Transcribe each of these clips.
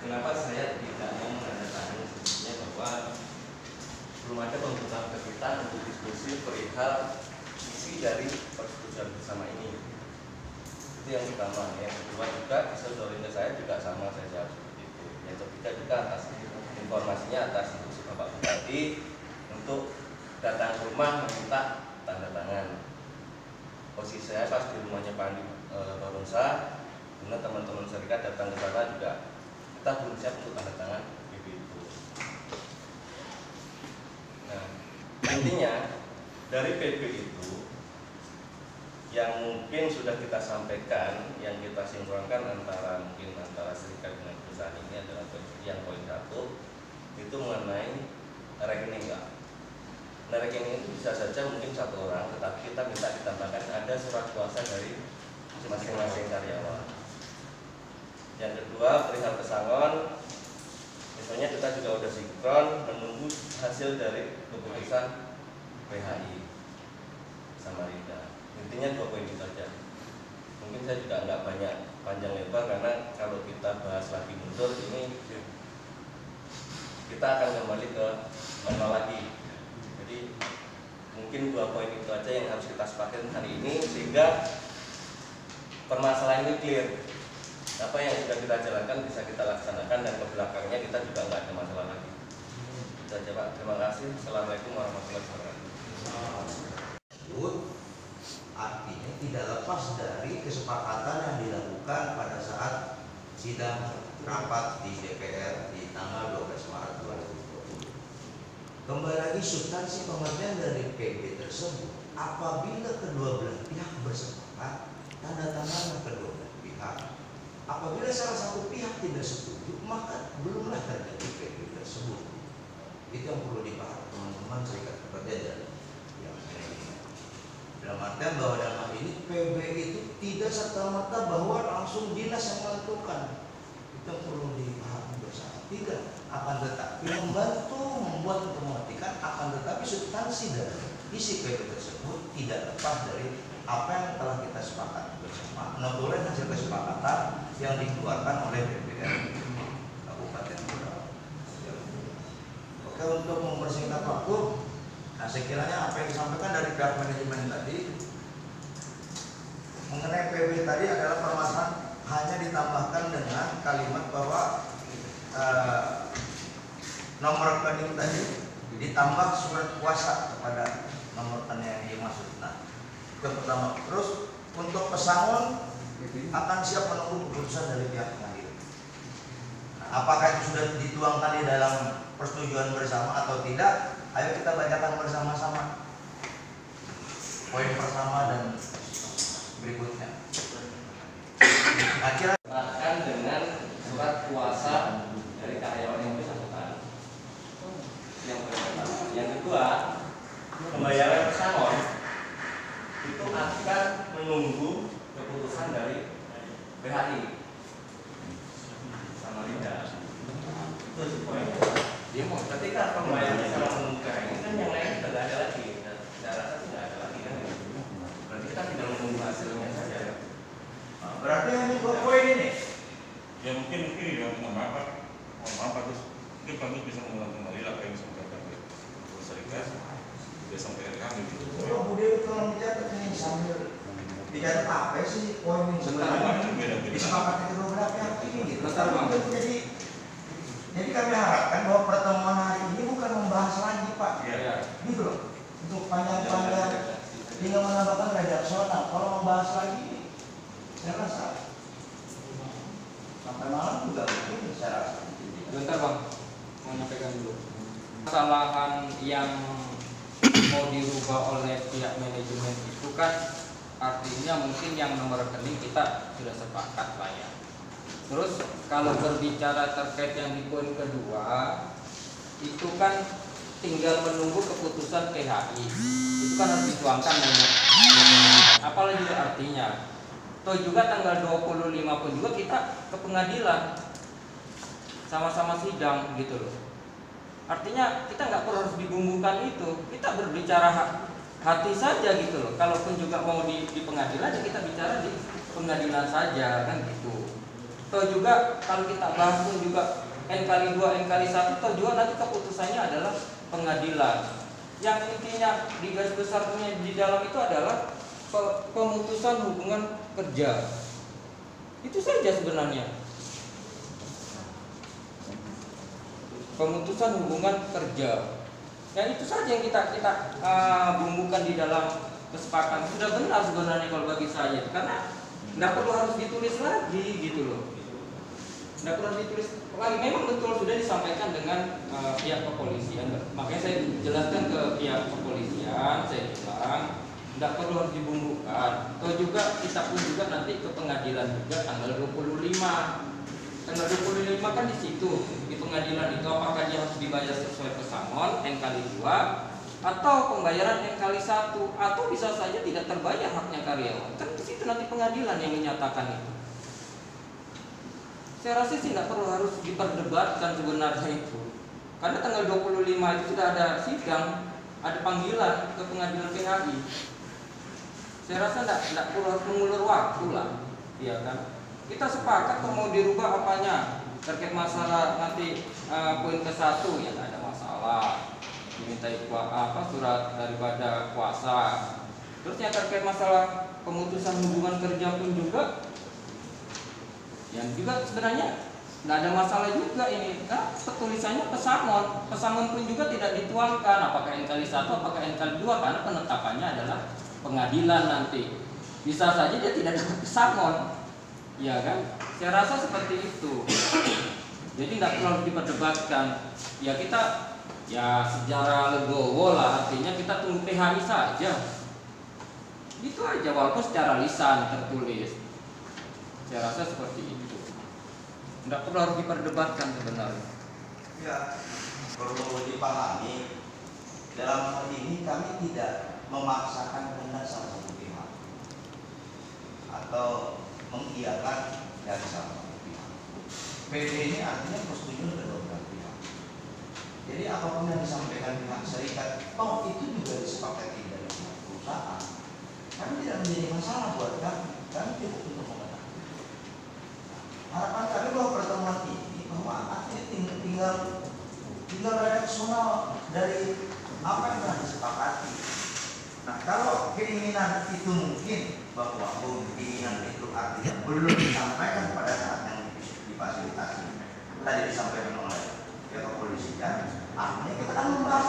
kenapa saya tidak mau menandatangani sebetulnya bahwa belum ada pembukaan ke kita untuk diskusi perihal isi dari persetujuan bersama ini. Itu yang pertama. Yang kedua juga saudara saya juga sama, saya jawab seperti itu. Yang ketiga juga atas informasinya atas instruksi Bapak Bupati untuk datang ke rumah meminta tanda tangan. Posisi saya pas di rumahnya Pak Andi Barunsa, kemudian teman-teman serikat datang ke sana juga, kita belum siap untuk tanda tangan PP itu. Nah, intinya dari PP itu yang mungkin sudah kita sampaikan, yang kita sinkronkan antara serikat dengan perusahaan ini adalah yang poin 1 itu mengenai rekening enggak. Nah, rekening itu bisa saja mungkin 1 orang, tetapi kita minta ditambahkan ada surat kuasa dari masing-masing karyawan. Yang kedua, perihal pesangon, misalnya kita juga udah sinkron menunggu hasil dari keputusan PHI Samarinda. Intinya 2 poin itu saja. Mungkin saya juga nggak banyak panjang lebar karena kalau kita bahas lagi mundur ini kita akan kembali ke manual lagi. Jadi mungkin 2 poin itu aja yang harus kita sepakati hari ini sehingga permasalahan ini clear. Apa yang sudah kita jalankan bisa kita laksanakan dan ke belakangnya kita juga nggak ada masalah lagi. Itu aja Pak. Terima kasih. Assalamualaikum warahmatullahi wabarakatuh. Artinya tidak lepas dari kesepakatan yang dilakukan pada saat sidang rapat di DPR di tanggal 12 Maret 2020. Kembali lagi substansi pengertian dari PB tersebut, apabila kedua belah pihak bersepakat, tanda tangan kedua belah pihak. Apabila salah satu pihak tidak setuju, maka belumlah terjadi PB tersebut. Itu yang perlu dipahami teman-teman serikat pekerja dan dalam artian bahwa dalam hal ini PB itu tidak serta-merta bahwa langsung dinas yang menentukan. Itu perlu dipahami bersama. Tidak, akan tetapi membantu membuat untuk mengertikan, akan tetapi substansi dari isi PB tersebut tidak lepas dari apa yang telah kita sepakati bersama. Menurut hasil kesepakatan yang dikeluarkan oleh DPR Kabupaten Berau. Oke, untuk mempersingkat waktu, nah, sekiranya apa yang disampaikan dari pihak manajemen tadi mengenai PB tadi adalah permasalahan hanya ditambahkan dengan kalimat bahwa nomor rekening tadi ditambah surat kuasa kepada nomor rekening yang dimaksud. Nah, itu pertama. Terus untuk pesangon akan siap menunggu keputusan dari pihak pengadilan. Nah, apakah itu sudah dituangkan di dalam persetujuan bersama atau tidak? Ayo kita bacakan bersama-sama poin pertama dan berikutnya. Akan dengan surat kuasa dari karyawan yang bersangkutan. Yang pertama. Yang kedua, pembayaran pesangon itu akan menunggu keputusan dari PHI Samarinda. Itu poin. Ketika pembayaran sama menunggu ini kan yang lain sudah tidak ada lagi. Saya rasa tidak ada lagi kan. Berarti kita tinggal menunggu hasilnya saja. Berarti hanya 2 poin ini. Ya mungkin ya mohon maaf terus mungkin kami bisa mengulang kembali apa yang disampaikan oleh serikat dia sampaikan kami gitu. Kalau Bu Dewi tolong dicatat nih sambil dicatat apa sih poin ini sebenarnya disepakati kedua belah pihak ini gitu. Jadi kami harapkan bahwa pertemuan hari ini bukan membahas lagi Pak. Iya. Gitu loh. Untuk panjang-panjang tinggal menambahkan redaksional. Kalau membahas lagi, saya rasa sampai malam juga mungkin saya rasa. Bentar Bang, mau nyampaikan dulu. Kesalahan yang mau dirubah oleh pihak manajemen itu kan artinya mungkin yang nomor rekening kita sudah sepakat lah ya. Terus kalau berbicara terkait yang di poin kedua, itu kan tinggal menunggu keputusan PHI. Itu kan harus dituangkan banyak. Apalagi artinya. Toh juga tanggal 25 pun juga kita ke pengadilan. Sama-sama sidang gitu loh. Artinya kita nggak perlu harus dibumbukan itu. Kita berbicara hati saja gitu loh. Kalaupun juga mau di pengadilan ya kita bicara di pengadilan saja kan gitu. Toh juga kalau kita bahas pun juga N kali 2, N kali 1, toh juga nanti keputusannya adalah pengadilan. Yang intinya di garis besarnya di dalam itu adalah pemutusan hubungan kerja. Itu saja sebenarnya. Pemutusan hubungan kerja. Dan itu saja yang kita bumbukan di dalam kesepakatan. Sudah benar sebenarnya kalau bagi saya, karena nggak perlu harus ditulis lagi gitu loh. Nggak perlu ditulis lagi. Memang betul sudah disampaikan dengan pihak kepolisian. Makanya saya jelaskan ke pihak kepolisian, saya bilang nggak perlu harus dibumbukan. Atau juga kita pun juga nanti ke pengadilan juga tanggal 25. Tanggal 25 kan di situ di pengadilan itu apakah dia harus dibayar sesuai pesangon N kali 2 atau pembayaran N kali 1 atau bisa saja tidak terbayar haknya karyawan. Kan di situ nanti pengadilan yang menyatakan itu. Saya rasa sih tidak perlu harus diperdebatkan sebenarnya itu. Karena tanggal 25 itu sudah ada sidang, ada panggilan ke pengadilan PHI. Saya rasa tidak perlu harus mengulur waktu lah, iya kan? Kita sepakat kalau mau dirubah apanya terkait masalah nanti poin ke-1 ya tidak ada masalah. Dimintai surat daripada kuasa. Terus yang terkait masalah pemutusan hubungan kerja pun juga, yang juga sebenarnya nggak ada masalah juga ini. Nah, tulisannya pesangon pun juga tidak dituangkan apakah N kali 1 apakah N kali 2 karena penetapannya adalah pengadilan nanti. Bisa saja dia tidak dapat pesangon, ya kan? Saya rasa seperti itu. Jadi tidak perlu diperdebatkan. Ya kita ya sejarah legowo lah, artinya kita tunggu PHI saja. Itu aja walaupun secara lisan tertulis. Saya rasa seperti itu. Tidak perlu harus diperdebatkan sebenarnya. Ya, perlu dipahami dalam hal ini kami tidak memaksakan kehendak salah satu pihak atau mengiyakan dari salah satu pihak. PD ini artinya persetujuan kedua belah pihak. Jadi apapun yang disampaikan pihak serikat, toh itu juga disepakati dari pihak perusahaan. Kami tidak menjadi masalah buat kami. Kami cukup untuk mengatakan. Harapan kami bahwa pertemuan ini bahwa artinya tinggal redaksional dari apa yang telah disepakati. Nah, kalau keinginan itu mungkin bahwa keinginan itu artinya belum disampaikan pada saat yang difasilitasi tadi disampaikan oleh pihak kepolisian, artinya kita akan membahas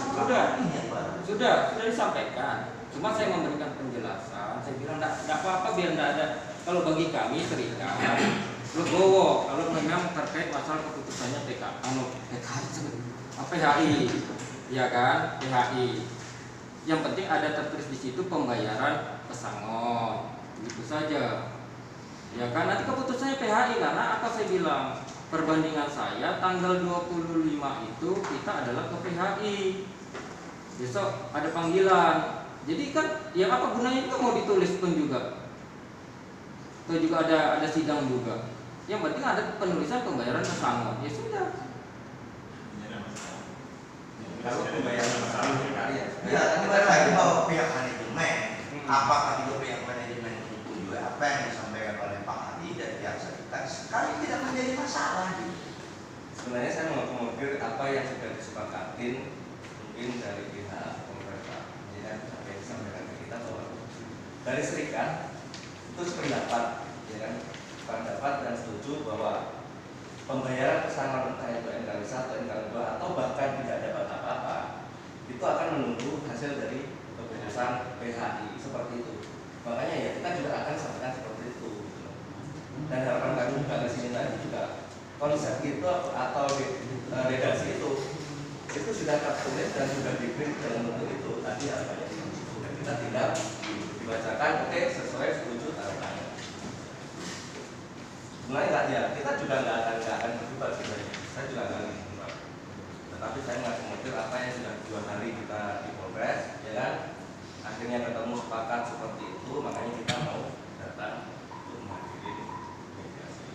sudah disampaikan. Cuma saya memberikan penjelasan. Saya bilang tidak apa-apa biar tidak ada. Kalau bagi kami serikat legowo kalau memang terkait masalah keputusannya PHI, ya kan, PHI. Yang penting ada tertulis di situ pembayaran pesangon, itu saja. Ya kan, nanti keputusannya PHI karena apa saya bilang perbandingan saya tanggal 25 itu kita adalah ke PHI. Besok ada panggilan. Jadi kan, ya apa gunanya itu mau ditulis pun juga. Atau juga ada sidang juga. Yang penting ada penulisan pembayaran pesangon. Ya sudah. Kalau pembayaran pesangon ya, kembali lagi bahwa pihak manajemen, apakah juga pihak manajemen itu juga apa yang disampaikan oleh Pak Adi dan pihak serikat sekali tidak menjadi masalah. Sebenarnya saya mengakomodir apa yang sudah disepakatin mungkin dari pihak pemerintah. Jadi apa yang disampaikan ke kita bahwa dari serikat itu sependapat, ya kan, pendapat dan setuju bahwa pembayaran pesangon entah itu N kali 1, N kali 2 atau bahkan tidak dapat apa-apa itu akan menunggu hasil dari keputusan PHI seperti itu. Makanya ya kita juga akan sampaikan seperti itu. Dan harapan kami juga ke sini tadi juga konsep itu atau redaksi itu sudah tertulis dan sudah diberi dalam bentuk itu tadi apa ya dan kita tinggal dibacakan oke sesuai setuju tanda tangan. Sebenarnya ya kita juga nggak akan berdebat sebenarnya. Saya juga nggak akan berdebat. Tetapi saya nggak mengerti apa yang sudah 2 hari kita di Polres, ya kan? Akhirnya ketemu sepakat seperti itu, makanya kita mau datang untuk menghadiri mediasi.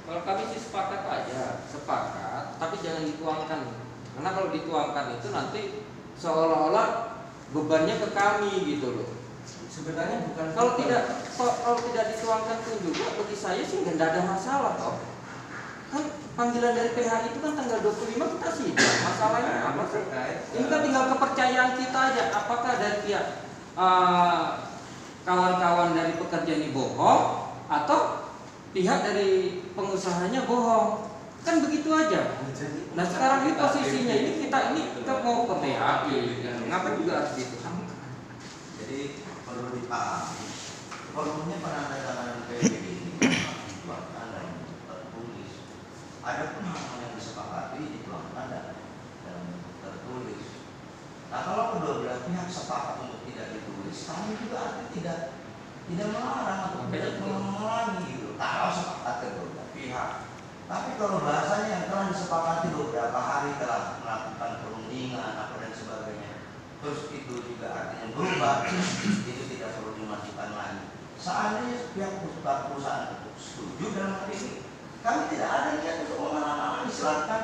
Kalau kami sih sepakat aja, sepakat, tapi jangan dituangkan. Karena kalau dituangkan itu nanti seolah-olah bebannya ke kami gitu loh. Sebenarnya bukan Kalau beban. tidak kalau tidak dituangkan pun juga bagi saya sih nggak ada masalah toh. Kan panggilan dari PH itu kan tanggal 25 kita sidang. Masalahnya apa sih? Ini kan tinggal kepercayaan kita aja. Apakah dari pihak kawan-kawan dari pekerja ini bohong atau pihak dari pengusahanya bohong? Kan begitu aja. Nah sekarang ini posisinya ini kita mau ke PHI, ngapa juga harus dituangkan? Jadi perlu dipahami, volumenya penandatanganan PB ini dituangkan dalam tertulis. Ada pun hal yang disepakati dituangkan dalam tertulis. Nah kalau kedua belah pihak sepakat untuk tidak ditulis, kami juga artinya tidak melarang atau tidak mengulangi gitu. Kalau sepakat kedua belah pihak. Tapi kalau bahasanya yang telah disepakati beberapa hari telah melakukan perundingan apa dan sebagainya, terus itu juga artinya berubah, itu tidak perlu dimasukkan lagi. Seandainya pihak perusahaan setuju dalam hal ini, kami tidak ada niat untuk mengalami, silakan.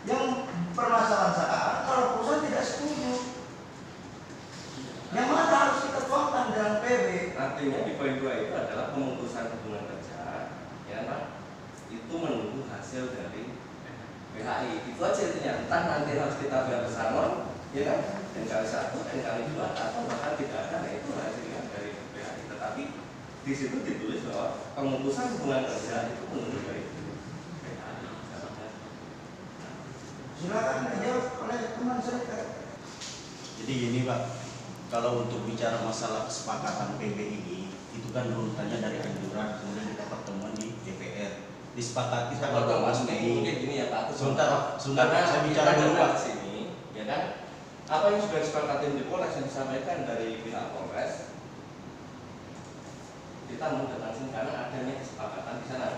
Yang permasalahan sekarang kalau perusahaan tidak setuju, yang mana harus kita tuangkan dalam PB. Artinya di poin 2 itu adalah pemutusan hubungan kerja, ya Pak, itu menunggu hasil dari PHI. Itu aja intinya. Entah nanti harus kita bayar pesangon, ya kan? NKW 1, NKW 2, atau bahkan tidak ada. Nah, itu hasilnya dari PHI. Tetapi di situ ditulis bahwa pemutusan hubungan kerja itu menunggu dari PHI. Silakan dijawab oleh teman saya. Jadi gini Pak, kalau untuk bicara masalah kesepakatan PB ini, itu kan urutannya dari anjuran, kemudian kita pertemuan di DPR. Disepakati tanggal 12 Mei. Mungkin gini ya Pak, Sebentar, karena saya bicara dulu Pak. di sini, ya kan? Apa yang sudah disepakati di Polres yang disampaikan dari pihak Polres, kita mau datang sini karena adanya kesepakatan di sana.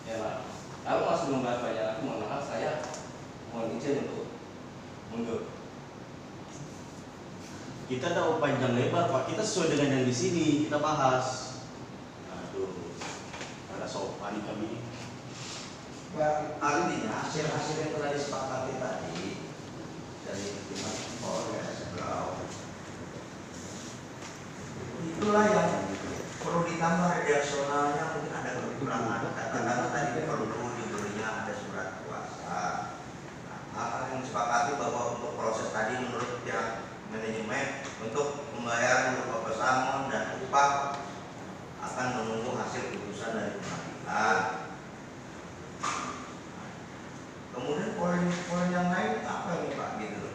Ya Pak. Kalau masih membahas banyak lagi, mohon maaf, saya mohon izin untuk mundur. Kita tidak panjang lebar Pak, kita sesuai dengan yang di sini kita bahas. Aduh, ada sopan kami. Artinya hasil-hasil yang telah disepakati tadi dari pihak Polres Blau, itulah yang perlu ditambah redaksionalnya, mungkin ada kekurangan. Katakanlah tadi perlu diberinya ada surat kuasa. Nah, hal yang disepakati bahwa untuk proses tadi menurut pihak manajemen untuk membayar berupa pesangon dan upah akan menunggu hasil putusan dari pengadilan. Kemudian poin yang lain apa ini Pak gitu?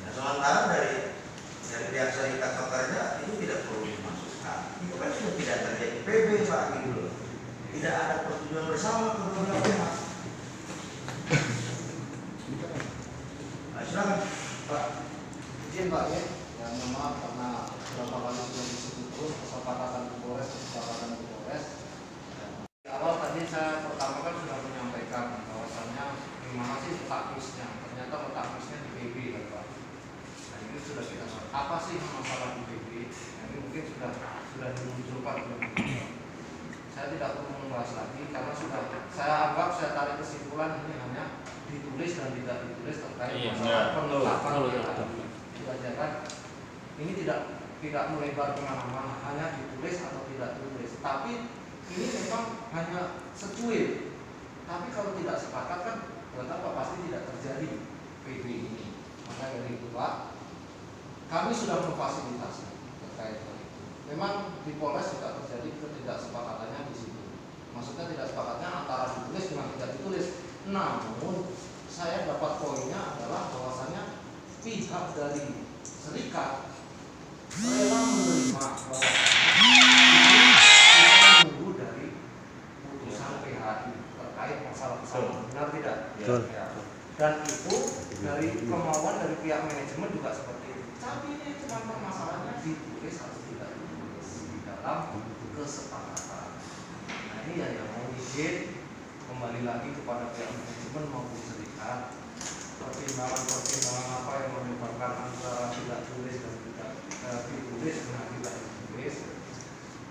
Nah, sementara dari pihak serikat pekerja itu tidak perlu dimasukkan. Itu kan sudah tidak terjadi PB Pak gitu. Tidak ada persetujuan bersama kedua belah pihak. Nah, silakan Pak. Izin Pak ya, yang mohon maaf karena beberapa kali sudah disebutkan kesepakatan Polres. Di awal tadi saya pertama kan sudah menyampaikan bahwasannya gimana sih letaknya, ternyata letaknya di PB kan Pak. Nah ini sudah kita apa sih masalah di PB? Nah, ini mungkin sudah dimunculkan. Saya tidak perlu membahas lagi karena sudah saya anggap saya tarik kesimpulan ini hanya ditulis dan tidak ditulis terkait masalah penetapan itu aja kan. Ini tidak melebar kemana-mana, hanya ditulis atau tidak ditulis. Tapi ini memang hanya secuil. Tapi kalau tidak sepakat kan betapa pasti tidak terjadi PB ini. Maka dari itu Pak, kami sudah memfasilitasi terkait hal itu. Memang di Polres juga terjadi ketidaksepakatannya di situ. Maksudnya tidak sepakatnya antara ditulis dengan tidak ditulis. Namun saya dapat poinnya adalah bahwasanya pihak dari serikat rela menerima bahwa kita menunggu dari putusan PHI terkait masalah pesangon. Benar tidak? Betul. Ya. Dan itu dari kemauan dari pihak manajemen juga seperti itu. Tapi ini cuma permasalahannya ditulis atau tidak ditulis di dalam kesepakatan. Nah ini ya yang mau izin kembali lagi kepada pihak manajemen maupun serikat, pertimbangan apa yang menyebabkan antara tidak tulis dan tidak ditulis dengan tidak ditulis.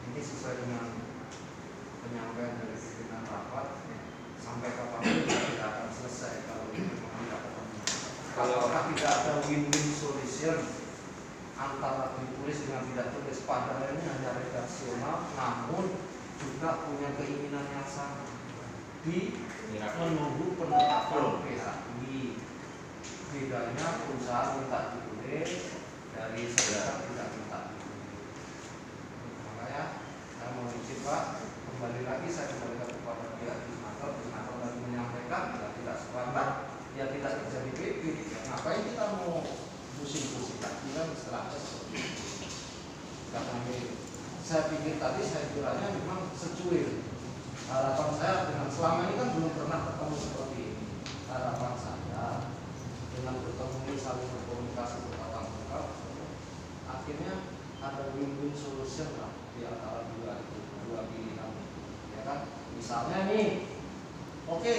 Ini sesuai dengan penyampaian dari pimpinan rapat, sampai kapanpun tidak akan selesai kalau ini memang tidak ketemu. Kalau tidak ada win-win solution antara ditulis namun juga punya keinginan yang sama di menunggu penetapan PHI. Bedanya perusahaan minta ditulis, dari serikat tidak minta ditulis. Makanya saya mau izin Pak, kembali lagi saya kembalikan kepada pihak Disnaker lagi menyampaikan bila tidak sepakat ya tidak terjadi PP. Ngapain kita mau pusing-pusing lagi kan istilahnya seperti itu. Karena saya pikir tadi saya kiranya memang secuil. Harapan saya dengan selama ini kan belum pernah ketemu seperti ini. Harapan saya dengan bertemu ini saling berkomunikasi bertatap muka, akhirnya ada win-win solution lah di antara dua pilihan, ya kan? Misalnya nih, oke,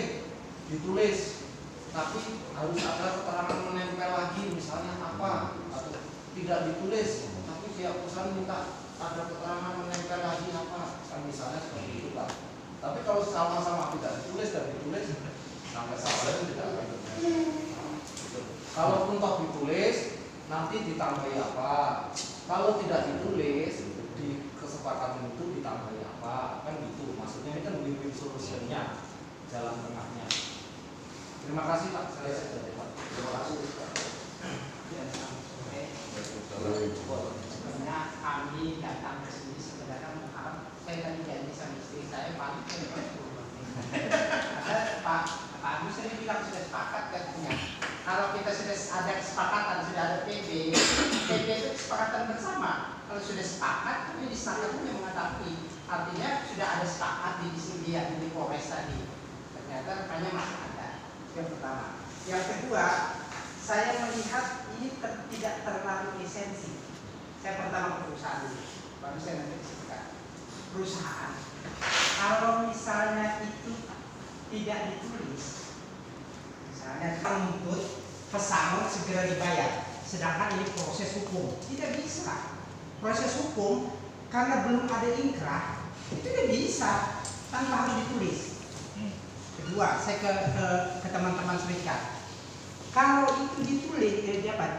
ditulis, tapi harus ada keterangan menempel lagi, misalnya apa, atau tidak ditulis, tapi pihak perusahaan minta ada keterangan menempel lagi apa, kan misalnya seperti itu Pak. Tapi kalau sama-sama tidak ditulis dan ditulis, sampai saat itu tidak akan terjadi. Kalaupun toh ditulis, nanti ditambahi apa? Kalau tidak ditulis, di kesepakatan itu ditambahi apa? Kan gitu. Maksudnya ini kan win-win solutionnya, jalan tengahnya. Terima kasih Pak. Saya sudah Pak. Terima kasih. Sebenarnya kami datang ke sini sebenarnya mengharap saya tadi janji sama istri saya paling Pak Agus tadi bilang sudah sepakat katanya. Kalau kita sudah ada kesepakatan, sudah ada PB itu kesepakatan bersama. Kalau sudah sepakat, kami di sana punya mengetahui. Artinya sudah ada sepakat di sini ya di Polres tadi. Ternyata rupanya masih ada. Yang pertama. Yang kedua, saya melihat ini tidak terlalu esensi. Saya pertama perusahaan dulu, baru saya nanti disebutkan. Perusahaan, kalau misalnya itu tidak ditulis, misalnya menuntut pesangon segera dibayar, sedangkan ini proses hukum, tidak bisa. Proses hukum karena belum ada inkrah itu tidak bisa tanpa harus ditulis. Kedua, saya ke teman-teman serikat. Kalau itu ditulis,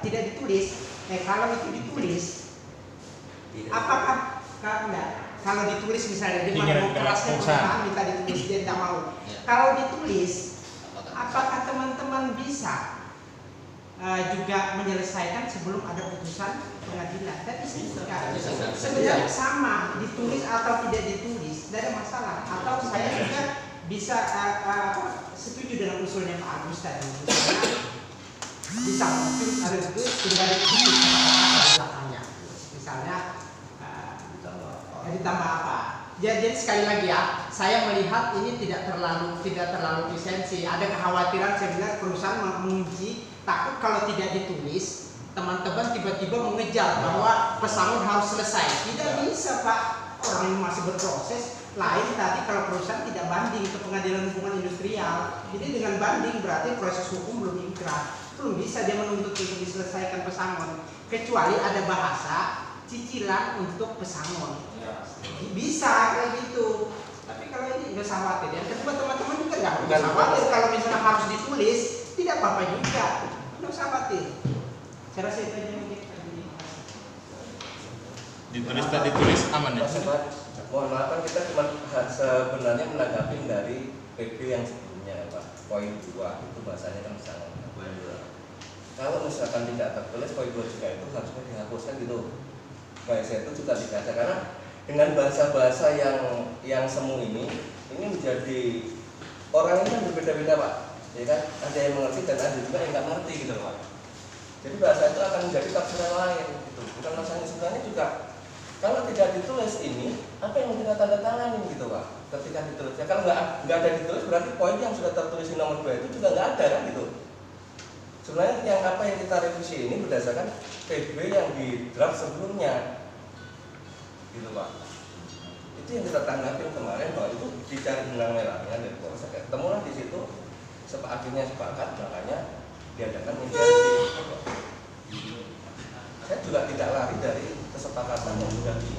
tidak ditulis, kalau itu ditulis, apakah kalau ditulis misalnya dia mau kerasnya perusahaan minta ditulis dia tidak mau. Kalau ditulis, apakah teman-teman bisa juga menyelesaikan sebelum ada putusan pengadilan? Dan sebenarnya sama ditulis atau tidak ditulis, tidak ada masalah. Atau saya juga bisa setuju dengan usulnya Pak Agus tadi. Bisa mungkin ada itu tinggal ditulis belakangnya. Misalnya ditambah apa? Jadi sekali lagi ya, saya melihat ini tidak terlalu esensi. Ada kekhawatiran saya bilang perusahaan menguji takut kalau tidak ditulis teman-teman tiba-tiba mengejar bahwa pesangon harus selesai. Tidak bisa Pak, orang ini masih berproses. Lain tadi kalau perusahaan tidak banding ke pengadilan hubungan industrial. Jadi dengan banding berarti proses hukum belum inkrah. Belum bisa dia menuntut untuk diselesaikan pesangon. Kecuali ada bahasa cicilan untuk pesangon. Bisa kayak gitu. Tapi kalau ini nggak usah khawatir. Yang kedua teman-teman juga nggak usah khawatir kalau misalnya harus ditulis, tidak apa-apa juga. Nggak usah khawatir. Saya rasa itu aja mungkin. Ditulis tak ditulis aman ya? Mohon maaf kan kita cuma sebenarnya menanggapi dari PP yang sebelumnya Pak. Poin 2 itu bahasanya kan sangat. Kalau misalkan tidak tertulis poin 2 juga itu harusnya dihapuskan gitu. Baik saya itu juga dibaca karena dengan bahasa-bahasa yang semu ini menjadi orang ini kan berbeda-beda Pak, ya kan? Ada yang mengerti dan ada juga yang nggak mengerti gitu Pak. Jadi bahasa itu akan menjadi tafsiran lain gitu. Bukan masalahnya sebenarnya juga kalau tidak ditulis ini apa yang kita tanda tangani gitu Pak. Ketika ditulis, ya kalau nggak ada ditulis berarti poin yang sudah tertulis di nomor 2 itu juga nggak ada kan gitu. Sebenarnya yang apa yang kita revisi ini berdasarkan PB yang di draft sebelumnya. Gitu Pak. Itu yang kita tanggapi kemarin bahwa itu dicari benang merahnya dari Polres. Ketemulah di situ akhirnya sepakat makanya diadakan mediasi. Saya juga tidak lari dari kesepakatan yang sudah di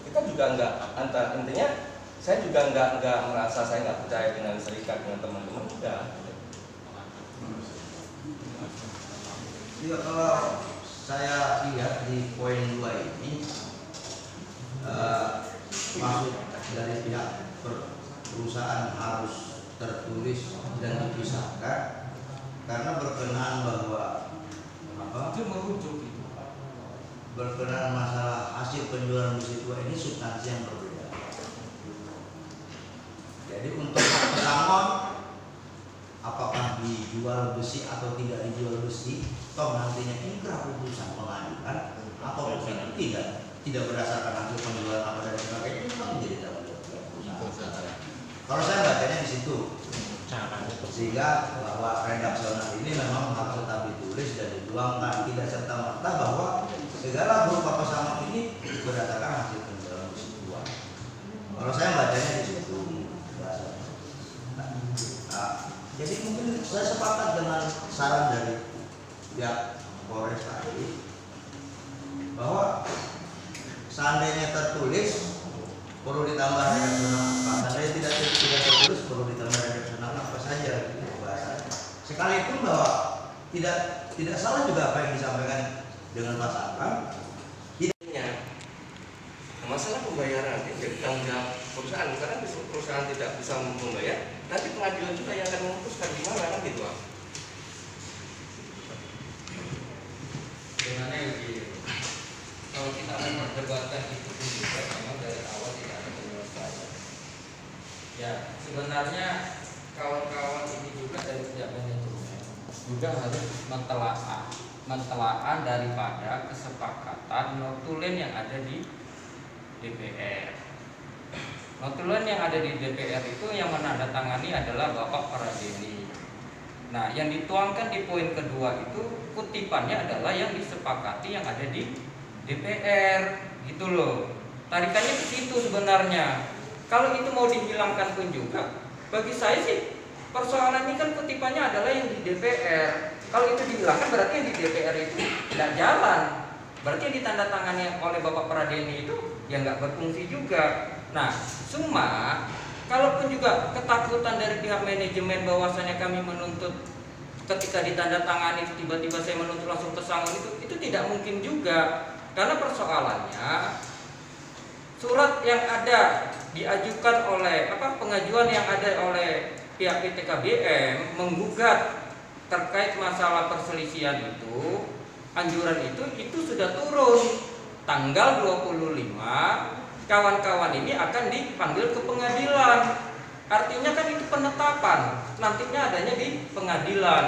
kita juga enggak intinya saya juga enggak merasa saya enggak percaya dengan serikat dengan teman-teman juga. Ya, kalau saya lihat di poin 2 ini dari pihak perusahaan harus tertulis dan dipisahkan karena berkenaan bahwa Itu merujuk itu. berkenaan masalah hasil penjualan besi tua ini substansi yang berbeda. Jadi untuk pesangon apakah dijual besi atau tidak dijual besi, toh nantinya inkrah putusan pengadilan atau tidak berdasarkan hasil penjualan apa dan sebagainya, itu kan menjadi tanggung jawab perusahaan. Kalau saya bacanya di situ, sehingga bahwa redaksional ini memang harus tetap ditulis dan dituangkan, tidak serta merta bahwa segala berupa pesangon ini berdasarkan hasil penjualan besi tua. Kalau saya bacanya di situ. Jadi mungkin saya sepakat dengan saran dari pihak Polres tadi bahwa seandainya tertulis perlu ditambah redaksional apa, seandainya tidak tertulis perlu ditambah redaksional apa saja gitu bahasanya. Sekalipun bahwa tidak salah juga apa yang disampaikan dengan Mas Akram. Masalah pembayaran ini jadi tanggung jawab perusahaan, karena perusahaan tidak bisa membayar, nanti pengadilan juga yang akan memutuskan gimana kan gitu. Sebenarnya begini, kalau kita akan perdebatkan itu pun juga memang dari awal tidak ada penyelesaian. Ya sebenarnya kawan-kawan ini juga dari pihak manajemen juga harus mentelaah daripada kesepakatan notulen yang ada di DPR. Notulen yang ada di DPR itu yang menandatangani adalah Bapak Pradeni. Nah, yang dituangkan di poin kedua itu kutipannya adalah yang disepakati yang ada di DPR, gitu loh. Tarikannya ke situ sebenarnya. Kalau itu mau dihilangkan pun juga, bagi saya sih persoalan ini kan kutipannya adalah yang di DPR. Kalau itu dihilangkan berarti yang di DPR itu tidak jalan. Berarti yang ditandatangani oleh Bapak Pradeni itu ya nggak berfungsi juga. Nah, cuma kalaupun juga ketakutan dari pihak manajemen bahwasanya kami menuntut ketika ditandatangani tiba-tiba saya menuntut langsung pesangon itu tidak mungkin juga. Karena persoalannya surat yang ada diajukan oleh pengajuan yang ada oleh pihak PT KBM menggugat terkait masalah perselisihan itu, anjuran itu sudah turun tanggal 25, kawan-kawan ini akan dipanggil ke pengadilan. Artinya kan itu penetapan, nantinya adanya di pengadilan.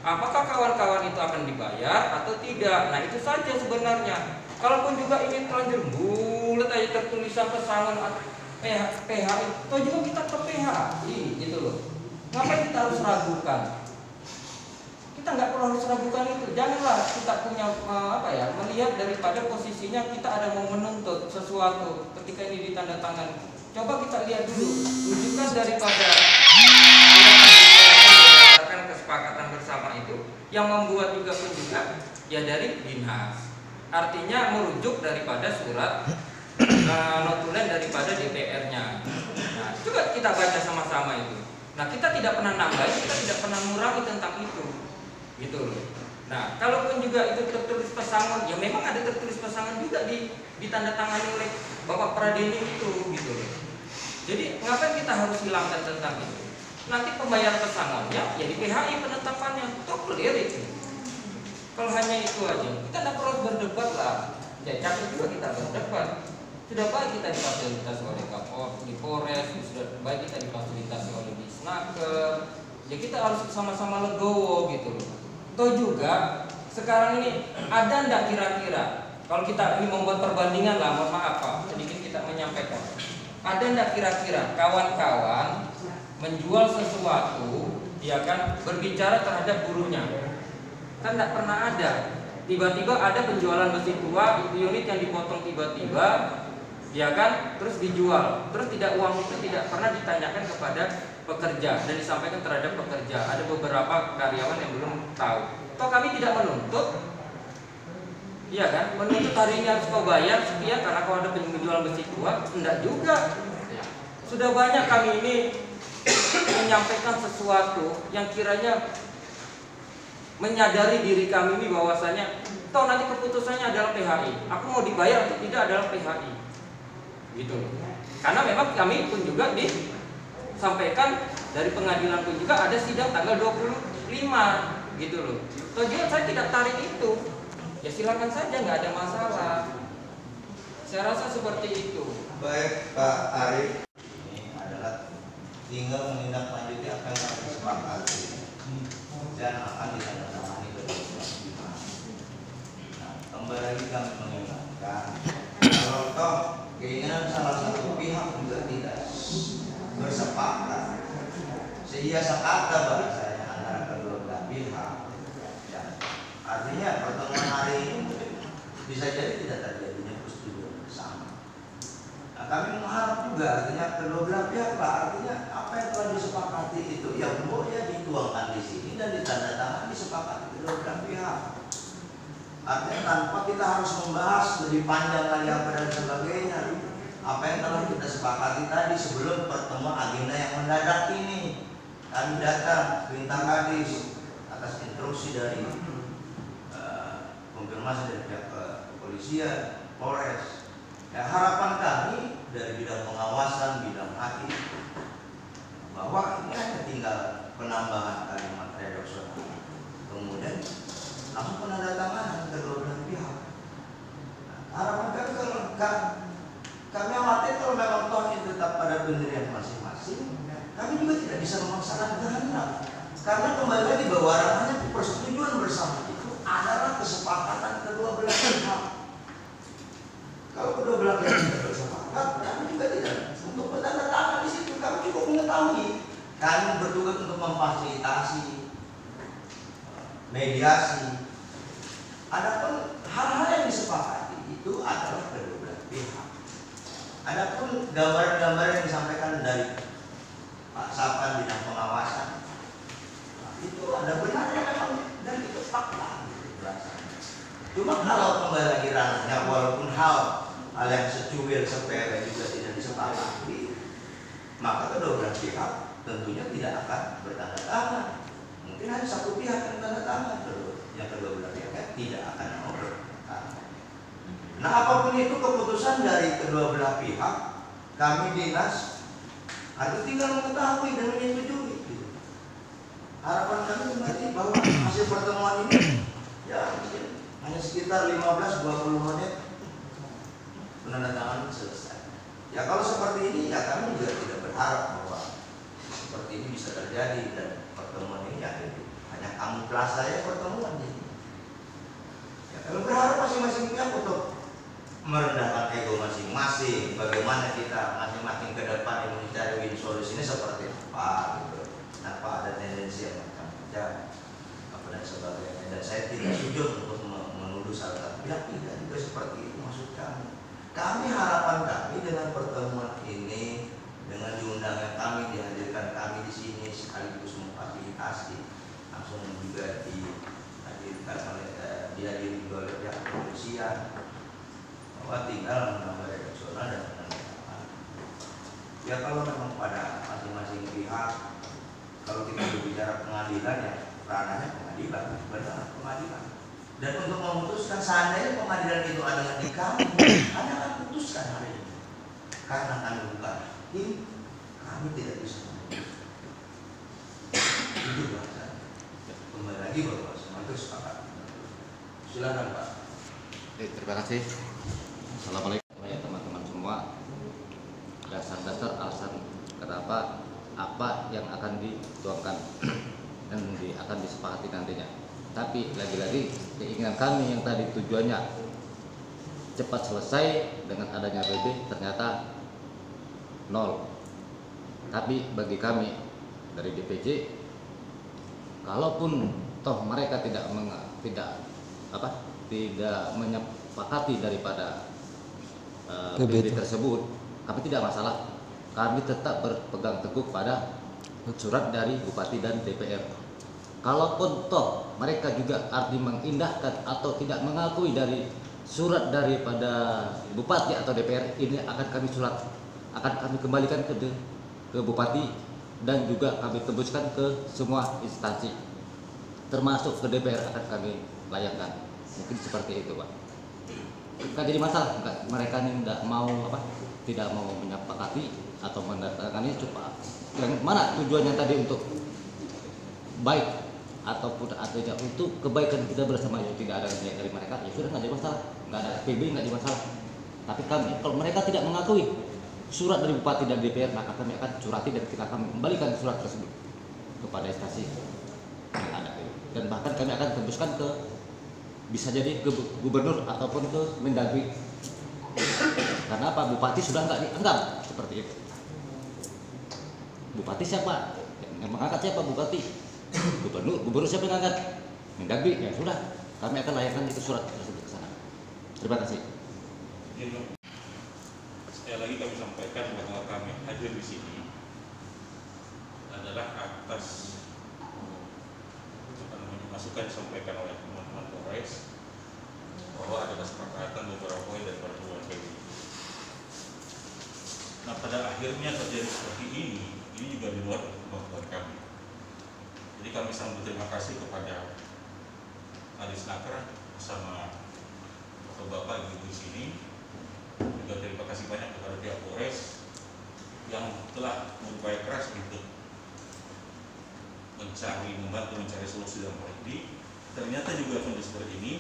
Apakah kawan-kawan itu akan dibayar atau tidak? Nah itu saja sebenarnya. Kalaupun juga ini terlanjur bulat aja tertulisan pesangon PHI, toh juga kita ke PHI gitu loh. Ngapain kita harus ragukan? Kita nggak perlu harus ragukan itu. Janganlah kita punya melihat daripada posisinya kita ada mau menuntut sesuatu ketika ini ditandatangani. Coba kita lihat dulu rujukan daripada kesepakatan bersama itu yang membuat juga pun juga ya dari dinas. Artinya merujuk daripada surat notulen daripada DPR-nya. Nah, coba kita baca sama-sama itu. Nah, kita tidak pernah nambah, kita tidak pernah mengurangi tentang itu. Gitu loh. Nah, kalaupun juga itu tertulis pesangon, ya memang ada tertulis pesangon juga ditandatangani oleh Bapak Pradeni itu, gitu loh. Jadi ngapain kita harus hilangkan tentang itu? Nanti pembayaran pesangonnya ya di PHI penetapannya, toh clear itu. Kalau hanya itu aja, kita tidak perlu berdebat lah. Ya capek juga kita berdebat. Sudah baik kita difasilitasi oleh di Polres, sudah baik kita difasilitasi oleh Disnaker. Ya kita harus sama-sama legowo gitu loh. Toh juga sekarang ini ada ndak kira-kira kalau kita ini membuat perbandingan lah, mohon maaf Pak, sedikit kita menyampaikan. Ada ndak kira-kira kawan-kawan menjual sesuatu, ya kan, berbicara terhadap buruhnya? Kan ndak pernah ada. Tiba-tiba ada penjualan besi tua, unit yang dipotong tiba-tiba, ya kan, terus dijual. Terus uang itu tidak pernah ditanyakan kepada pekerja dan disampaikan terhadap pekerja. Ada beberapa karyawan yang belum tahu. Toh kami tidak menuntut, iya kan? Menuntut hari ini harus kau bayar sekian karena kau ada penjual besi tua. Enggak juga. Sudah banyak kami ini menyampaikan sesuatu yang kiranya menyadari diri kami ini bahwasanya toh nanti keputusannya adalah PHI. Aku mau dibayar atau tidak adalah PHI. gitu. Karena memang kami pun juga disampaikan dari pengadilan pun juga ada sidang tanggal 25 gitu loh. Toh juga saya tidak tarik itu, ya silakan saja, nggak ada masalah. Saya rasa seperti itu. Baik Pak Arief, ini adalah tinggal menindaklanjuti apa yang kami sepakati dan akan ditandatangani kedua-dua pihak. Nah, kembali lagi kami mengingatkan, kalau toh keinginan salah satu pihak juga tidak bersepakat, seiasa kata bahasanya antara kedua belah pihak, ya, artinya pertemuan hari ini bisa jadi tidak terjadinya persetujuan bersama. Nah, kami mengharap juga artinya kedua belah pihak, Pak, artinya apa yang telah disepakati itu ya boleh dituangkan di sini dan ditandatangani disepakati kedua belah pihak. Artinya tanpa kita harus membahas lebih panjang lagi apa dan sebagainya. Apa yang telah kita sepakati tadi sebelum pertemuan agenda yang mendadak ini. Kami datang perintah kadis atas instruksi dari konfirmasi dari pihak kepolisian, Polres. Ya, harapan kami dari bidang pengawasan, bidang haki, bahwa ini hanya tinggal penambahan kalimat redaksional. Kemudian langsung penandatanganan kedua belah pihak. Nah, harapan kami kalau kami khawatir kalau memang toh ini tetap pada pendirian masing-masing, kami juga tidak bisa memaksakan kehendak. Karena kembali lagi bahwa ranahnya persetujuan bersama itu adalah kesepakatan kedua belah pihak. Kalau kedua belah pihak tidak bersepakat, kami juga tidak untuk bertanda-tanda di situ. Kami cukup mengetahui. Kami bertugas untuk memfasilitasi, mediasi. Adapun hal-hal yang disepakati itu adalah kedua belah pihak. Adapun gambaran-gambaran yang disampaikan dari Pak Sapan bidang pengawasan, nah, itu ada benarnya memang dan itu fakta. Cuma kalau kembali lagi ranahnya, walaupun hal yang secuil sepele juga tidak disepakati, maka kedua belah pihak tentunya tidak akan bertanda tangan. Mungkin hanya satu pihak yang tanda tangan, yang kedua belah pihak tidak akan mau bertanda tangan. Nah, apapun itu keputusan dari kedua belah pihak, kami dinas harus tinggal mengetahui dan menyetujui. Gitu. Harapan kami kembali bahwa hasil pertemuan ini ya mungkin hanya sekitar 15-20 menit penandatangan selesai. Ya kalau seperti ini ya kami juga tidak berharap bahwa seperti ini bisa terjadi dan pertemuan ini ya hanya kamuflase saja pertemuan ini. Ya kalau berharap masing-masing pihak untuk merendahkan ego masing-masing, bagaimana kita masing-masing ke depan yang mencari win solusinya seperti apa gitu, tanpa ada tendensi yang macam-macam apa dan sebagainya. Dan saya tidak setuju untuk menuduh salah satu pihak, tidak juga seperti itu maksud kami. Kami harapan kami dengan pertemuan ini, dengan diundangnya kami, dihadirkan kami di sini sekaligus memfasilitasi, langsung juga dihadirkan dihadiri oleh pihak kepolisian, bahwa tinggal menambah redaksional dan penandatangan. Ya kalau memang pada masing-masing pihak, kalau kita berbicara pengadilan ya ranahnya pengadilan, benar pengadilan. Dan untuk memutuskan seandainya pengadilan itu adalah di kami, Anda akan putuskan hari ini. Karena kami bukan hakim, kami tidak bisa memutuskan. Itu bahasa. Kembali lagi bahwa semua itu sepakat. Silakan Pak. Terima kasih. Assalamualaikum ya teman-teman semua. Dasar-dasar alasan kenapa apa yang akan dituangkan dan akan disepakati nantinya. Tapi lagi-lagi keinginan kami yang tadi tujuannya cepat selesai dengan adanya PB ternyata nol. Tapi bagi kami dari DPJ, kalaupun toh mereka tidak menyepakati daripada PB tersebut, kami tidak masalah. Kami tetap berpegang teguh pada surat dari Bupati dan DPR. Kalaupun toh mereka juga arti mengindahkan atau tidak mengakui dari surat daripada Bupati atau DPR, ini akan kami kembalikan ke Bupati dan juga kami tembuskan ke semua instansi, termasuk ke DPR akan kami layangkan. Mungkin seperti itu, Pak. nggak jadi masalah. Mereka ini tidak mau menyepakati atau mendatangkan coba yang mana tujuannya tadi untuk baik ataupun tidak untuk kebaikan kita bersama, itu tidak ada niat dari mereka, ya sudah nggak ada masalah, nggak ada PB, nggak ada masalah. Tapi kami, kalau mereka tidak mengakui surat dari Bupati dan DPR, maka kami akan curati dan kita akan kembalikan surat tersebut kepada instansi yang ada, dan bahkan kami akan tembuskan ke, bisa jadi ke gubernur ataupun ke Mendagri. Karena apa? Bupati sudah nggak dianggap seperti itu. Bupati siapa? Yang mengangkat siapa? Bupati. Gubernur siapa yang angkat? Mendagri. Ya sudah, kami akan layangkan itu surat tersebut ke sana. Terima kasih. Sekali lagi kami sampaikan bahwa kami hadir di sini adalah atas masukan disampaikan oleh teman-teman Polres bahwa ada kesepakatan beberapa poin dari pertemuan PB. Nah, pada akhirnya terjadi seperti ini juga di luar kemampuan kami. Jadi kami sangat berterima kasih kepada Adis Nakra bersama Bapak Ibu di sini. Juga terima kasih banyak kepada pihak Polres yang telah berupaya keras untuk membantu mencari solusi dalam hal ini. Ternyata juga kondisi seperti ini,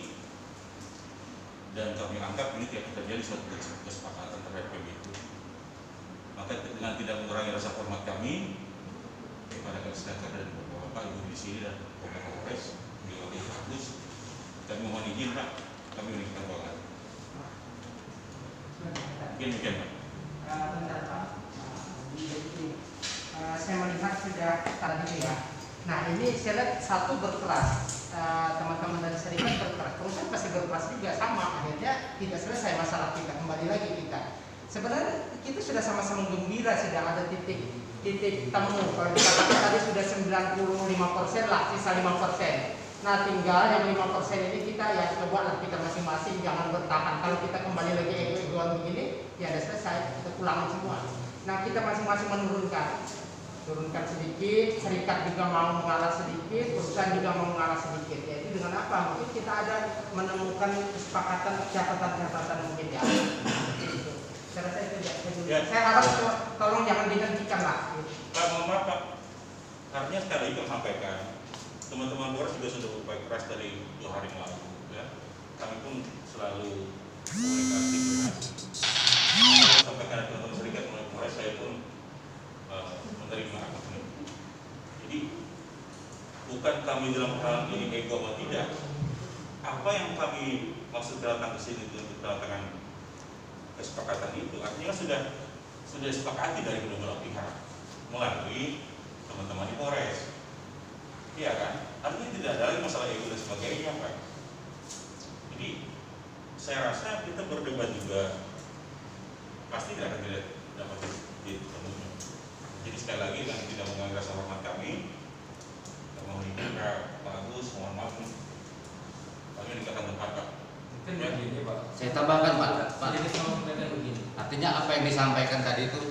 dan kami anggap ini tidak terjadi suatu kesepakatan terhadap PB itu. Maka dengan tidak mengurangi rasa hormat kami kepada Adis Nakra dan Bapak Ibu di sini dan Bapak Polres, juga lebih bagus, kami mohon izin Pak, kami meningkatkan ruangan. Mungkin Pak. Bentar Pak. Saya melihat sudah tadi ya. Nah ini saya lihat satu berkelas, teman-teman dari serikat berkelas, perusahaan pasti berkelas juga sama. Akhirnya tidak selesai masalah kita, kembali lagi kita. Sebenarnya kita sudah sama-sama gembira, sudah ada titik temu. Kalau dikatakan tadi sudah 95% lah, sisa 5%. Nah tinggal yang 5% ini kita ya coba lah kita masing-masing, jangan bertahan. Kalau kita kembali lagi ego-egoan begini, ya udah selesai, kita pulang semua. Nah kita masing-masing turunkan sedikit, serikat juga mau mengalah sedikit, perusahaan juga mau mengalah sedikit. Yaitu dengan apa? Mungkin kita ada menemukan kesepakatan catatan-catatan mungkin ya. Saya rasa itu ya. Saya harap tolong jangan dihentikan lah. Pak, mohon maaf Pak, artinya sekali lagi kami sampaikan, teman-teman Polres juga sudah berupaya keras dari 2 hari yang lalu. Ya. Kami pun selalu komunikasi dengan sampaikan dari teman-teman serikat melalui Polres, saya pun menerima apapun. Jadi bukan kami dalam hal ini ego atau tidak. Apa yang kami maksud datang ke sini untuk datangkan kesepakatan itu, artinya sudah disepakati dari kedua-dua pihak melalui teman-teman di Polres. Iya kan? Artinya tidak ada lagi masalah ego dan sebagainya Pak. Jadi saya rasa kita berdebat juga pasti tidak akan dapat ditemu. Jadi sekali lagi kami tidak mengurangi rasa hormat kami. Mohon izin Pak Agus, mohon maaf kami dikatakan tempat Pak. Mungkin begini Pak. Saya tambahkan Pak. Jadi saya begini. Artinya apa yang disampaikan tadi itu,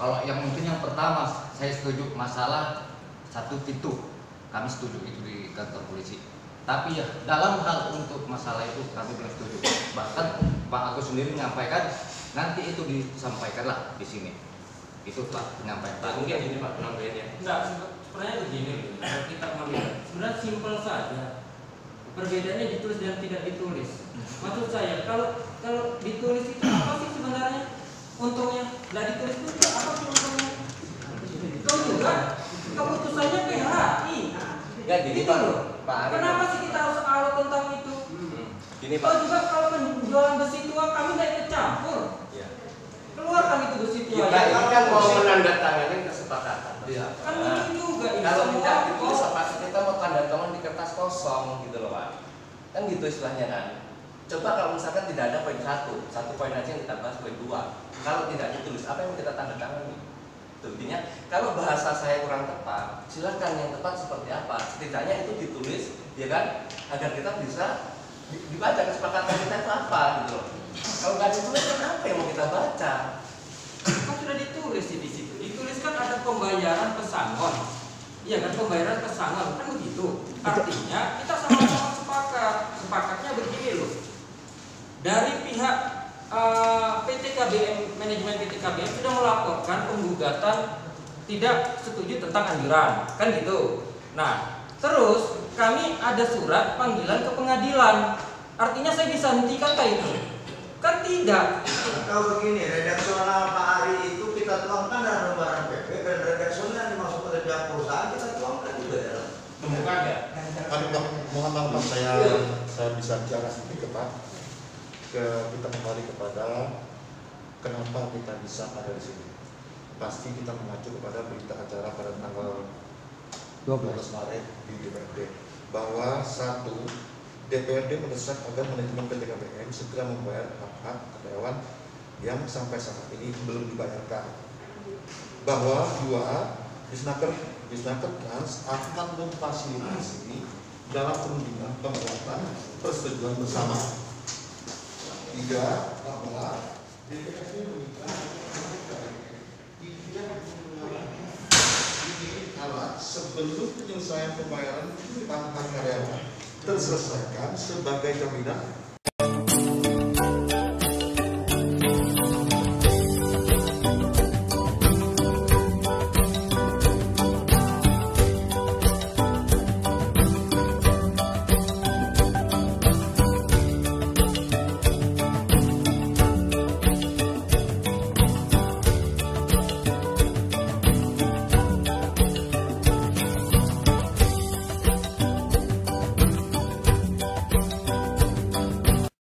kalau yang mungkin yang pertama saya setuju masalah 1 pintu, kami setuju itu di kantor polisi. Tapi ya dalam hal untuk masalah itu kami belum setuju. Bahkan Pak Agus sendiri menyampaikan nanti itu disampaikanlah di sini. Itu Pak penyampaian. Mungkin ini Pak penyampaiannya. Enggak, sebenarnya begini, kalau kita melihat sebenarnya simpel saja. Perbedaannya ditulis dan tidak ditulis. Maksud saya kalau ditulis itu apa sih sebenarnya untungnya? Nggak ditulis itu apa sih untungnya? Kau juga keputusannya PHI. Ya gini Gitu Pak. loh. Pak Ari. Kenapa sih kita harus alot tentang itu? Gini Pak. Kau juga kalau penjualan besi tua kami nggak ikut campur. Ya. Keluarkan itu besi tua. Kita ini kan mau menandatangani kesepakatan. Iya. Kan ini juga ini Kalau semua tidak ditulis kok. apa kita mau tanda tangan di kertas kosong gitu loh Pak. Kan gitu istilahnya kan. Coba kalau misalkan tidak ada poin 1 poin aja yang kita bahas poin 2. Kalau tidak ditulis apa yang kita tanda tangani? Intinya kalau bahasa saya kurang tepat, silakan yang tepat seperti apa. Setidaknya itu ditulis, ya kan, agar kita bisa dibaca kesepakatan kita itu apa gitu loh. Kalau nggak ditulis kan apa yang mau kita baca? Kan sudah ditulis di situ. Dituliskan ada pembayaran pesangon. Iya kan, pembayaran pesangon kan begitu. Artinya kita sama-sama sepakat. Sepakatnya begini loh. dari pihak PT KBM, manajemen PT KBM sudah melaporkan penggugatan tidak setuju tentang anjuran, kan gitu. Nah, terus kami ada surat panggilan ke pengadilan. Artinya saya bisa hentikan kah itu? Kan tidak. Kalau begini, redaksional Pak Ari itu kita tuangkan dalam lembaran PP dan redaksional yang dimaksud oleh pihak perusahaan kita tuangkan juga dalam. Temukan ya. Aduh Pak, mohon maaf Pak, saya bisa bicara sedikit Pak. Kita kembali kepada kenapa kita bisa ada di sini. Pasti kita mengacu kepada berita acara pada tanggal 12 Maret di DPRD bahwa satu, DPRD mendesak agar manajemen PT KBM segera membayar hak-hak karyawan yang sampai saat ini belum dibayarkan. Bahwa dua, Disnaker Trans akan memfasilitasi dalam perundingan pembuatan persetujuan bersama. Tiga, bahwa DPRD meminta tidak ini alat sebelum penyelesaian pembayaran hak karyawan terselesaikan sebagai jaminan